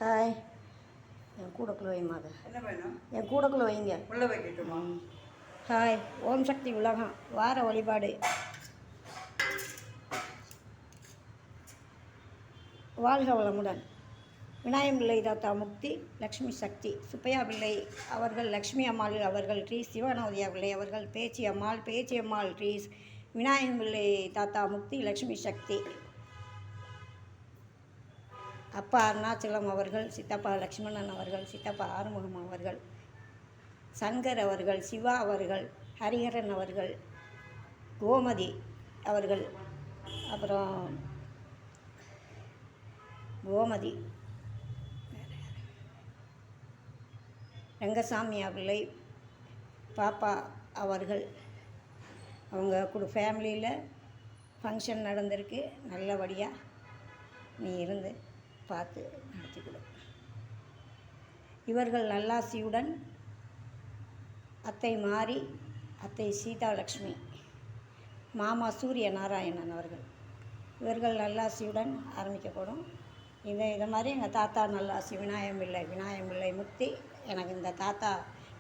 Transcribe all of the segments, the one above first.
Hi. என் கூடக்குள்ள வைமா அதை என்ன வேணும்? என் கூடக்குள்ள வைங்க. உள்ள வைக்கட்டுமா? ஹாய். ஓம் சக்தி உலகம் வார வழிபாடு. வாழ்க வளமுடன். விநாயகம் பிள்ளை தாத்தா முக்தி, லக்ஷ்மி சக்தி, சுப்பையா பிள்ளை அவர்கள், லக்ஷ்மி அம்மாள் அவர்கள், ட்ரீ சிவனோதியா பிள்ளை அவர்கள், பேச்சி அம்மாள் ட்ரீஸ், விநாயகம் பிள்ளை தாத்தா முக்தி, லக்ஷ்மி சக்தி, அப்பா அருணாச்சலம் அவர்கள், சித்தப்பா லக்ஷ்மணன் அவர்கள், சித்தப்பா ஆறுமுகம் அவர்கள், சங்கர் அவர்கள், சிவா அவர்கள், ஹரிஹரன் அவர்கள், கோமதி அவர்கள், அப்புறம் கோமதி, ரங்கசாமி பிள்ளை, பாப்பா அவர்கள், அவங்க ஃபேமிலியில் ஃபங்க்ஷன் நடந்திருக்கு. நல்லபடியாக நீ இருந்து பார்த்து நடத்தி கொடு. இவர்கள் நல்லாசியுடன் அத்தை மாரி, அத்தை சீதாலக்ஷ்மி, மாமா சூரிய நாராயணன் அவர்கள், இவர்கள் நல்லாசியுடன் ஆரம்பிக்கப்படும். இதை மாதிரி எங்கள் தாத்தா நல்லாசி விநாயகம் பிள்ளை முக்தி. எனக்கு இந்த தாத்தா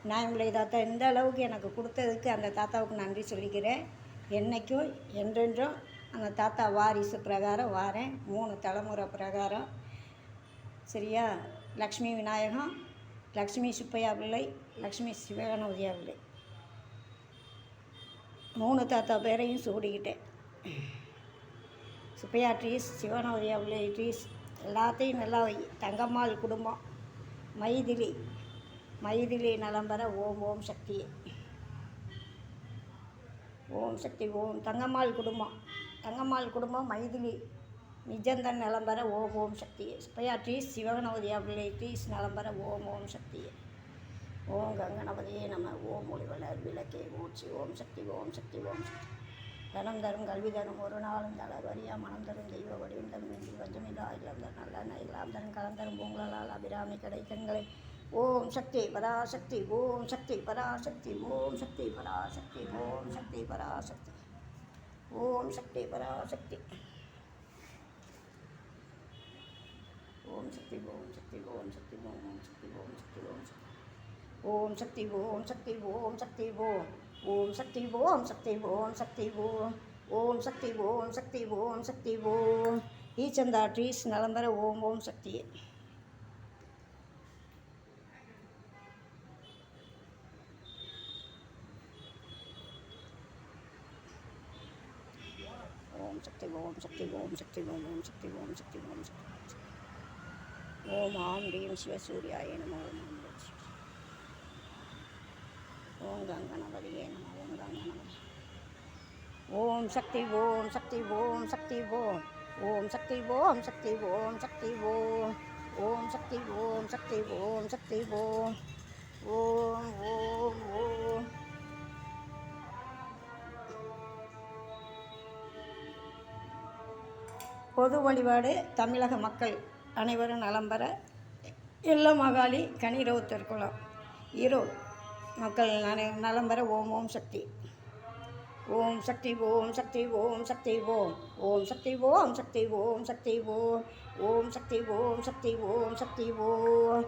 விநாயகம் பிள்ளை தாத்தா இந்த அளவுக்கு எனக்கு கொடுத்ததுக்கு அந்த தாத்தாவுக்கு நன்றி சொல்லிக்கிறேன். என்றைக்கும் என்றென்றும் அந்த தாத்தா வாரிசு பிரகாரம் வாரேன். 3 தலைமுறை பிரகாரம். சரியா? லக்ஷ்மி விநாயகம், லக்ஷ்மி சுப்பையா பிள்ளை, லக்ஷ்மி சிவகணபதியா பிள்ளை, 3 தாத்தா பேரையும் சூடிக்கிட்டேன். சுப்பையா ட்ரீஸ், சிவகணபதியா பிள்ளை ட்ரீஸ், எல்லாத்தையும் நல்லா வை. தங்கம்மாள் குடும்பம், மைதிலி நலம்பெற ஓம் ஓம் சக்தி, ஓம் சக்தி, ஓம் தங்கம்மாள் குடும்பம், மைதிலி நிஜந்தன் நலம்பெற ஓம் ஓம் சக்தி, சுப்பையா ட்ரீஸ், சிவகணபதியா பிள்ளை ட்ரீஸ் நலம்பெற ஓம் ஓம் சக்தி, ஓம் கங்கணபதியே நம, ஓம் ஒளிவளர் விளக்கே ஊற்றி, ஓம் சக்தி, ஓம் சக்தி, ஓம் சக்தி. தனம் தரும் கல்வி தரும் ஒரு நாளும் தளர் வரியா மனம் தரும் தெய்வ வடிவம் தரும் என்று வஞ்சமில்லா இளம் தரும் நல்ல இலாம் தரும் கலம் தரும் பூங்களால் அபிராமி கிடைத்தங்களை. ஓம் சக்தி பராசக்தி, ஓம் சக்தி பராசக்தி, ஓம் சக்தி பராசக்தி, ஓம் சக்தி பராசக்தி, ஓம் சக்தி பராசக்தி, ஓம் சக்தி, ஓம் சக்தி, ஓம் சக்தி, ஓம் சக்தி, ஓம் சக்தி, ஓம் சக்தி, ஓம் சக்தி, ஓம் சக்தி, ஓம் சக்தி, ஓம் சக்தி, ஓம் சக்தி, ஓம் சக்தி, ஓம் சக்தி, ஓம் சக்தி, ஓம் ஈச்சந்தா ட்ரீஸ் நலம்பெற ஓம் ஓம் சக்தி. ஓம் சக்தி, ஓம் சக்தி, ஓம் சக்தி, ஓம் சக்தி, ஓம் சக்தி, ஓம் சக்தி, ஓம் ஆம் ரீம் சிவசூர்யாய நம, ஓம் கங்கணபதியே நம, ஓம் கங்கணபதி, ஓம் சக்தி, ஓம் சக்தி, ஓம் சக்தி, ஓம் சக்தி, ஓம் சக்தி, ஓம் சக்தி, ஓம் சக்தி, ஓம் சக்தி, ஓம் சக்தி, ஓம் ஓம் ஓம். பொது வழிபாடு. தமிழக மக்கள் அனைவரும் நலம்பெற எல்ல மகாளி கனிரவு திருக்குளம் ஈரோடு மக்கள் நலம்பெற ஓம் ஓம் சக்தி, ஓம் சக்தி, ஓம் சக்தி, ஓம் சக்தி, ஓம் சக்தி, ஓம் சக்தி, ஓம் சக்தி, ஓம் சக்தி, ஓம் சக்தி, ஓம் சக்தி, ஓம்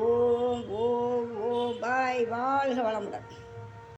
ஓம் ஓம். பாய். வாழ்க வளமுடன்.